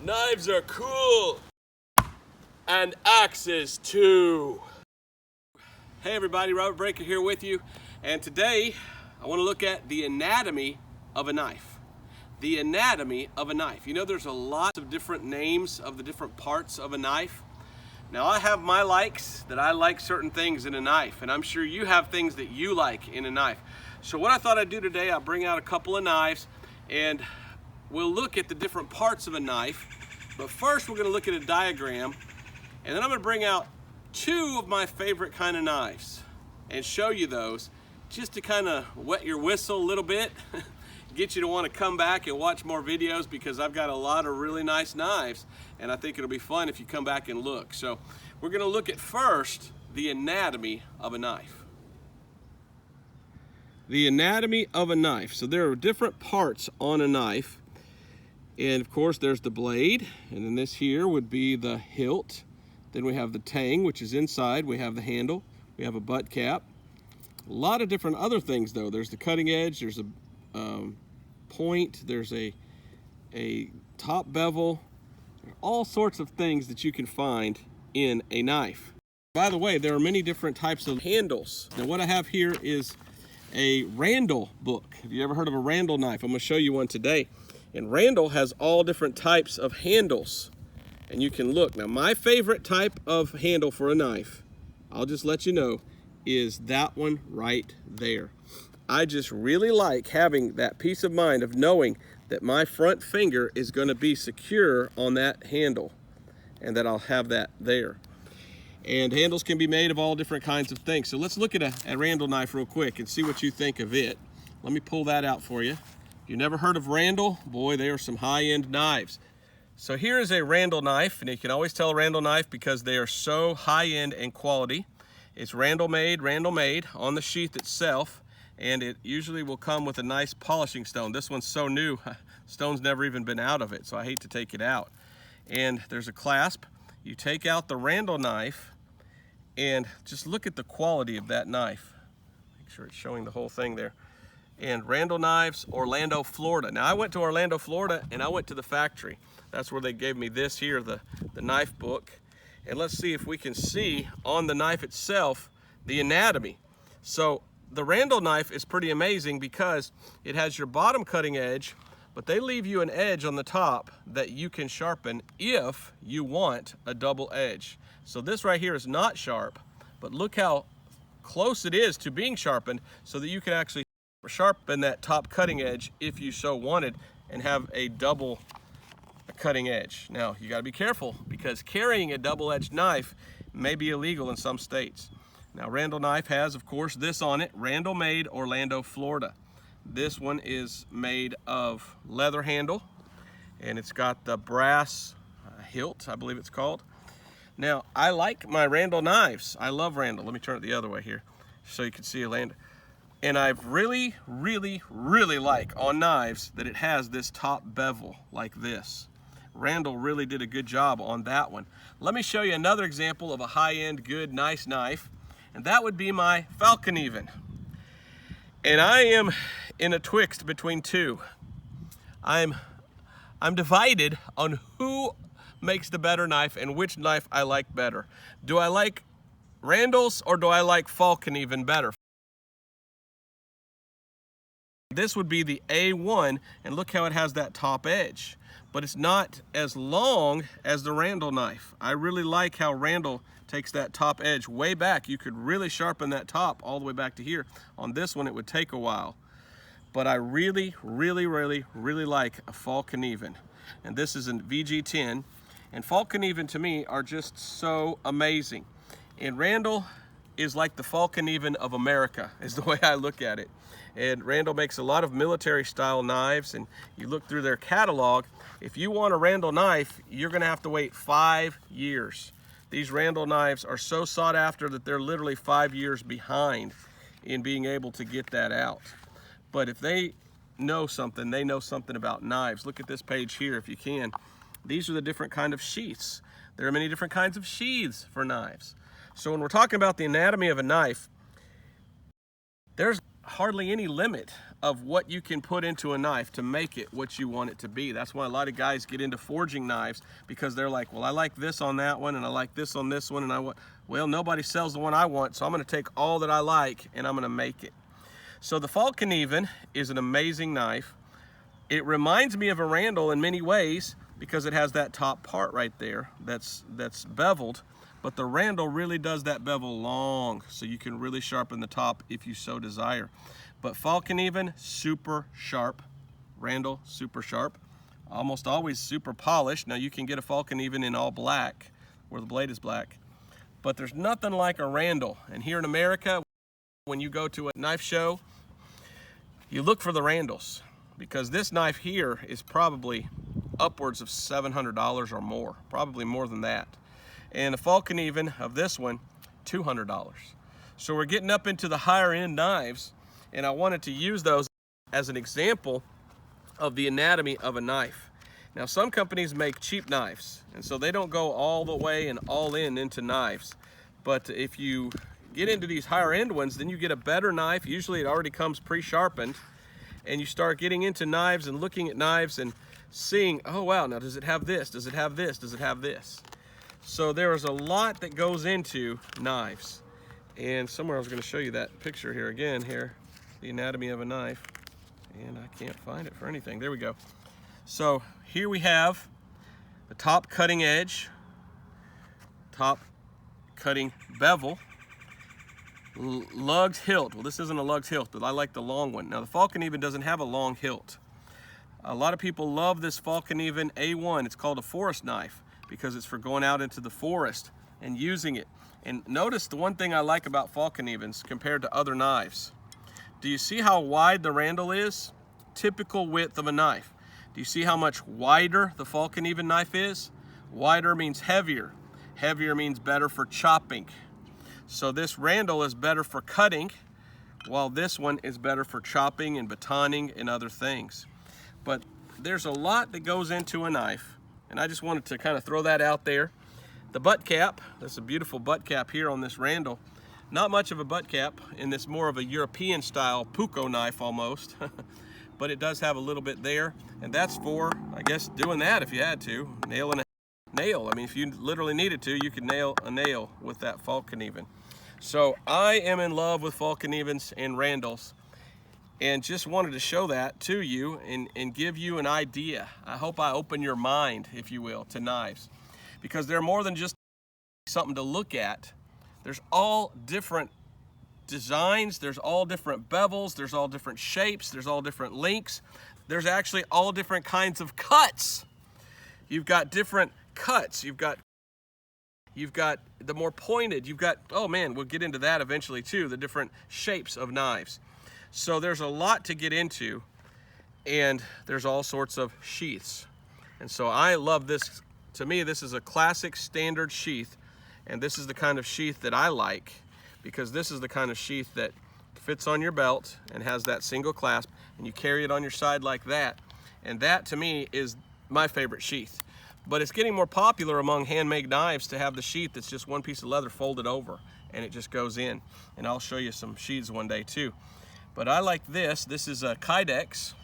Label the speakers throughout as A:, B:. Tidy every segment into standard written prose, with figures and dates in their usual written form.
A: Knives are cool. And axes too. Hey everybody, Robert Breaker here with you. And today I want to look at the anatomy of a knife. The anatomy of a knife. You know, there's a lot of different names of the different parts of a knife. Now I have my likes, that I like certain things in a knife, and I'm sure you have things that you like in a knife. So what I thought I'd do today, I'll bring out a couple of knives and we'll look at the different parts of a knife. But first we're going to look at a diagram, and then I'm going to bring out two of my favorite kind of knives and show you those, just to kind of wet your whistle a little bit, get you to want to come back and watch more videos, because I've got a lot of really nice knives and I think it'll be fun if you come back and look. So we're going to look at first the anatomy of a knife. The anatomy of a knife. So there are different parts on a knife. And of course there's the blade, and then this here would be the hilt. Then we have the tang, which is inside. We have the handle. We have a butt cap. A lot of different other things though. There's the cutting edge, there's a point, there's a top bevel, all sorts of things that you can find in a knife. By the way, there are many different types of handles. Now what I have here is a Randall book. Have you ever heard of a Randall knife? I'm going to show you one today. And Randall has all different types of handles, and you can look. Now my favorite type of handle for a knife, I'll just let you know, is that one right there. I just really like having that peace of mind of knowing that my front finger is going to be secure on that handle, and that I'll have that there. And handles can be made of all different kinds of things. So let's look at a Randall knife real quick and see what you think of it. Let me pull that out for you. If you've never heard of Randall, boy, they are some high-end knives. So here is a Randall knife, and you can always tell a Randall knife because they are so high-end and quality. It's Randall made on the sheath itself, and it usually will come with a nice polishing stone. This one's so new, stone's never even been out of it, so I hate to take it out. And there's a clasp. You take out the Randall knife, and just look at the quality of that knife. Make sure it's showing the whole thing there. And Randall Knives, Orlando, Florida. Now I went to Orlando, Florida, and I went to the factory. That's where they gave me this here, the knife book. And let's see if we can see on the knife itself the anatomy. So the Randall knife is pretty amazing because it has your bottom cutting edge, but they leave you an edge on the top that you can sharpen if you want a double edge. So this right here is not sharp, but look how close it is to being sharpened, so that you can actually sharpen that top cutting edge if you so wanted and have a double cutting edge. Now you got to be careful, because carrying a double-edged knife may be illegal in some states. Now Randall knife has, of course, this on it, Randall made, Orlando, Florida. This one is made of leather handle, and it's got the brass hilt, I believe it's called. Now I like my Randall knives. I love Randall. Let me turn it the other way here so you can see a land. And I really like on knives that it has this top bevel like this. Randall really did a good job on that one. Let me show you another example of a high-end, good, nice knife, and that would be my Falcon Even. And I am in a twixt between two. I'm divided on who makes the better knife and which knife I like better. Do I like Randall's or do I like Falcon Even better? This would be the A1, and look how it has that top edge, but it's not as long as the Randall knife. I really like how Randall takes that top edge way back. You could really sharpen that top all the way back to here. On this one, it would take a while, but I really like a Falcon Even, and this is a VG10, and Falcon Even to me are just so amazing. And Randall is like the Falcon Even of America, is the way I look at it. And Randall makes a lot of military style knives, and you look through their catalog, if you want a Randall knife, you're gonna have to wait 5 years. These Randall knives are so sought after that they're literally 5 years behind in being able to get that out. But if they know something, they know something about knives. Look at this page here if you can. These are the different kind of sheaths. There are many different kinds of sheaths for knives. So when we're talking about the anatomy of a knife, there's hardly any limit of what you can put into a knife to make it what you want it to be. That's why a lot of guys get into forging knives, because they're like, well, I like this on that one and I like this on this one, and I want, well, nobody sells the one I want, so I'm going to take all that I like and I'm going to make it. So the Fall Knieven is an amazing knife. It reminds me of a Randall in many ways because it has that top part right there that's beveled, but the Randall really does that bevel long, so you can really sharpen the top if you so desire. But Fall Knieven, super sharp. Randall, super sharp. Almost always super polished. Now you can get a Fall Knieven in all black, where the blade is black. But there's nothing like a Randall. And here in America, when you go to a knife show, you look for the Randalls, because this knife here is probably upwards of $700 or more, probably more than that. And a Fall Knieven of this one, $200. So we're getting up into the higher end knives, and I wanted to use those as an example of the anatomy of a knife. Now, some companies make cheap knives, and so they don't go all the way and all in into knives. But if you get into these higher end ones, then you get a better knife. Usually it already comes pre-sharpened, and you start getting into knives and looking at knives and seeing, oh wow, now does it have this? Does it have this? Does it have this? So there is a lot that goes into knives. And somewhere I was going to show you that picture here again, here, the anatomy of a knife. And I can't find it for anything. There we go. So here we have the top cutting edge, top cutting bevel, lugged hilt. Well, this isn't a lugged hilt, but I like the long one. Now the Fall Knieven doesn't have a long hilt. A lot of people love this Fall Knieven A1. It's called a forest knife because it's for going out into the forest and using it. And notice the one thing I like about Fall Knievens compared to other knives. Do you see how wide the Randall is? Typical width of a knife. Do you see how much wider the Fall Knieven knife is? Wider means heavier. Heavier means better for chopping. So this Randall is better for cutting, while this one is better for chopping and batoning and other things. But there's a lot that goes into a knife, and I just wanted to kind of throw that out there. The butt cap, there's a beautiful butt cap here on this Randall. Not much of a butt cap in this, more of a European style Puukko knife almost. But it does have a little bit there, and that's for, I guess, doing that if you had to, nailing a nail. I mean, if you literally needed to, you could nail a nail with that Fall Knieven. So I am in love with Fall Knievens and Randalls, and just wanted to show that to you and give you an idea. I hope I open your mind, if you will, to knives, because they're more than just something to look at. There's all different designs, there's all different bevels, there's all different shapes, there's all different lengths, there's actually all different kinds of cuts. You've got different cuts, you've got the more pointed, you've got, oh man, we'll get into that eventually too, the different shapes of knives. So there's a lot to get into, and there's all sorts of sheaths. And so I love this. To me, this is a classic standard sheath, and this is the kind of sheath that I like, because this is the kind of sheath that fits on your belt and has that single clasp, and you carry it on your side like that. And that, to me, is my favorite sheath. But it's getting more popular among handmade knives to have the sheath that's just one piece of leather folded over, and it just goes in. And I'll show you some sheaths one day too. But I like this. This is a Kydex,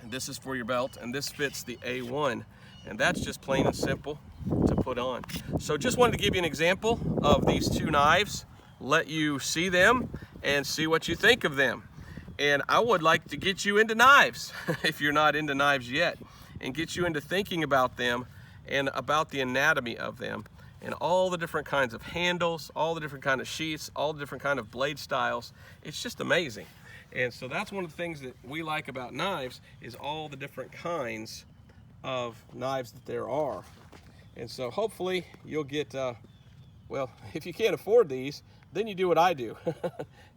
A: and this is for your belt, and this fits the A1. And that's just plain and simple to put on. So just wanted to give you an example of these two knives, let you see them and see what you think of them. And I would like to get you into knives if you're not into knives yet, and get you into thinking about them and about the anatomy of them and all the different kinds of handles, all the different kind of sheaths, all the different kind of blade styles. It's just amazing. And so that's one of the things that we like about knives, is all the different kinds of knives that there are. And so hopefully you'll get, well, if you can't afford these, then you do what I do,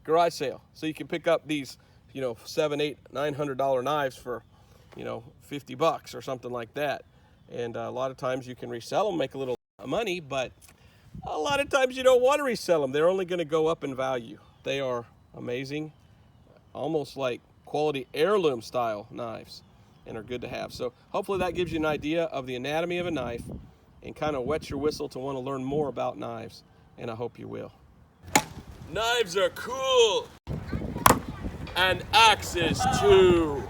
A: garage sale. So you can pick up these, you know, $700, $800, $900 knives for, you know, 50 bucks or something like that. And a lot of times you can resell them, make a little money, but a lot of times you don't want to resell them. They're only going to go up in value. They are amazing, almost like quality heirloom style knives, and are good to have. So hopefully that gives you an idea of the anatomy of a knife and kind of wets your whistle to want to learn more about knives, and I hope you will. Knives are cool.
B: and axes too.